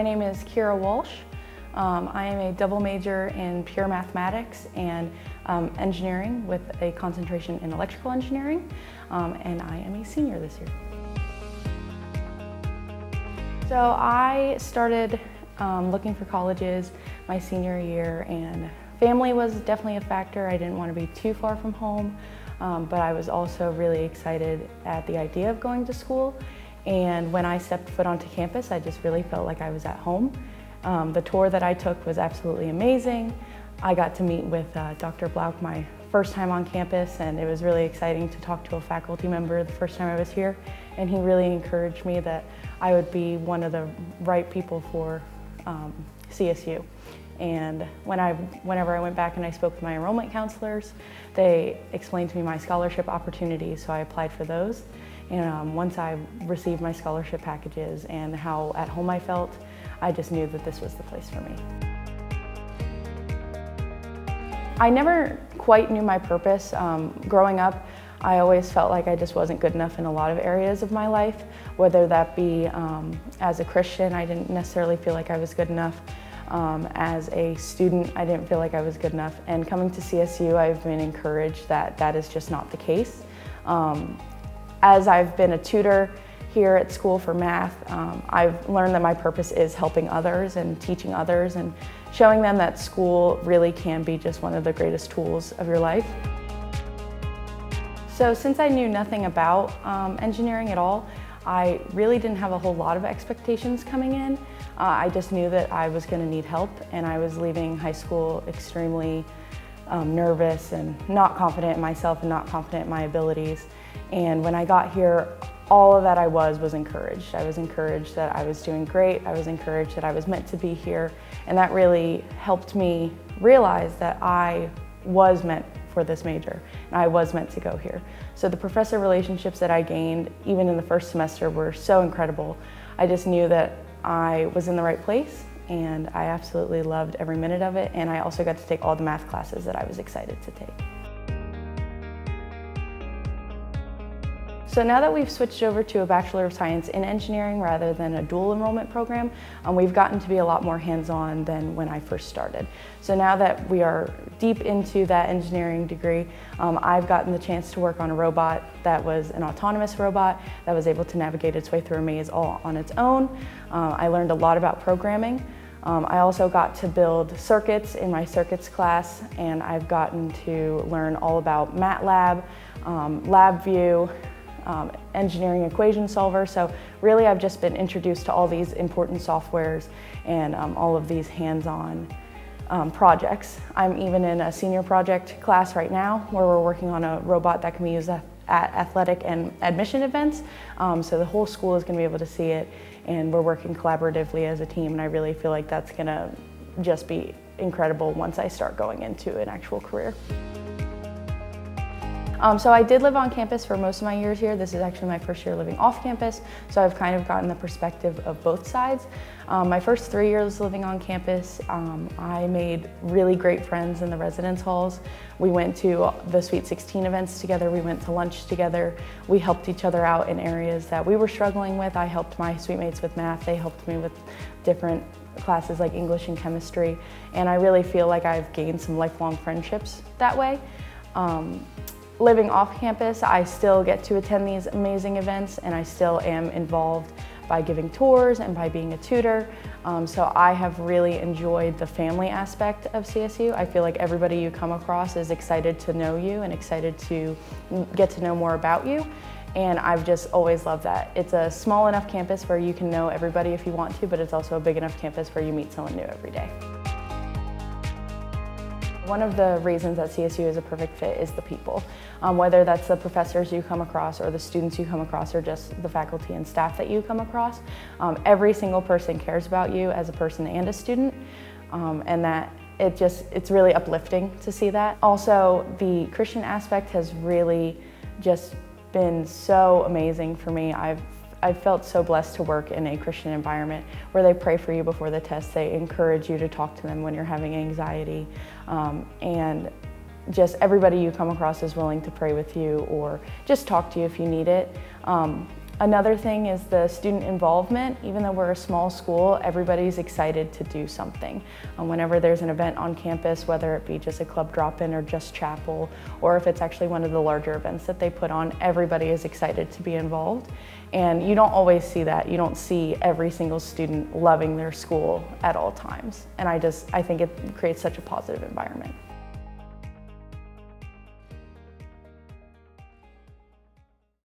My name is Keara Walsh. I am a double major in pure mathematics and engineering with a concentration in electrical engineering, and I am a senior this year. So I started looking for colleges my senior year, and family was definitely a factor. I didn't want to be too far from home, but I was also really excited at the idea of going to school. And when I stepped foot onto campus, I just really felt like I was at home. The tour that I took was absolutely amazing. I got to meet with Dr. Blauk my first time on campus, and it was really exciting to talk to a faculty member the first time I was here. And he really encouraged me that I would be one of the right people for CSU. And whenever I went back and I spoke with my enrollment counselors, they explained to me my scholarship opportunities, so I applied for those. And once I received my scholarship packages and how at home I felt, I just knew that this was the place for me. I never quite knew my purpose. Growing up, I always felt like I just wasn't good enough in a lot of areas of my life, whether that be as a Christian, I didn't necessarily feel like I was good enough. As a student, I didn't feel like I was good enough. And coming to CSU, I've been encouraged that that is just not the case. As I've been a tutor here at school for math, I've learned that my purpose is helping others and teaching others and showing them that school really can be just one of the greatest tools of your life. So since I knew nothing about engineering at all, I really didn't have a whole lot of expectations coming in. I just knew that I was going to need help, and I was leaving high school extremely nervous and not confident in myself and not confident in my abilities. And when I got here, all of that I was encouraged. I was encouraged that I was doing great. I was encouraged that I was meant to be here. And that really helped me realize that I was meant for this major, and I was meant to go here. So the professor relationships that I gained, even in the first semester, were so incredible. I just knew that I was in the right place, and I absolutely loved every minute of it. And I also got to take all the math classes that I was excited to take. So now that we've switched over to a Bachelor of Science in Engineering rather than a dual enrollment program, we've gotten to be a lot more hands-on than when I first started. So now that we are deep into that engineering degree, I've gotten the chance to work on a robot that was an autonomous robot that was able to navigate its way through a maze all on its own. I learned a lot about programming. I also got to build circuits in my circuits class, and I've gotten to learn all about MATLAB, LabVIEW, engineering equation solver. So really I've just been introduced to all these important softwares and all of these hands-on projects. I'm even in a senior project class right now where we're working on a robot that can be used at athletic and admission events. So the whole school is going to be able to see it, and we're working collaboratively as a team, and I really feel like that's going to just be incredible once I start going into an actual career. So I did live on campus for most of my years here. This is actually my first year living off campus, so I've kind of gotten the perspective of both sides. My first 3 years living on campus, I made really great friends in the residence halls. We went to the Sweet 16 events together, we went to lunch together, we helped each other out in areas that we were struggling with. I helped my suite mates with math, they helped me with different classes like English and chemistry, and I really feel like I've gained some lifelong friendships that way. Living off campus, I still get to attend these amazing events, and I still am involved by giving tours and by being a tutor. So I have really enjoyed the family aspect of CSU. I feel like everybody you come across is excited to know you and excited to get to know more about you. And I've just always loved that. It's a small enough campus where you can know everybody if you want to, but it's also a big enough campus where you meet someone new every day. One of the reasons that CSU is a perfect fit is the people. Whether that's the professors you come across or the students you come across or just the faculty and staff that you come across, every single person cares about you as a person and a student, and that it's really uplifting to see that. Also, the Christian aspect has really just been so amazing for me. I've felt so blessed to work in a Christian environment where they pray for you before the test, they encourage you to talk to them when you're having anxiety, and just everybody you come across is willing to pray with you or just talk to you if you need it. Another thing is the student involvement. Even though we're a small school, everybody's excited to do something. Whenever there's an event on campus, whether it be just a club drop-in or just chapel, or if it's actually one of the larger events that they put on, everybody is excited to be involved. And you don't always see that. You don't see every single student loving their school at all times. And I think it creates such a positive environment.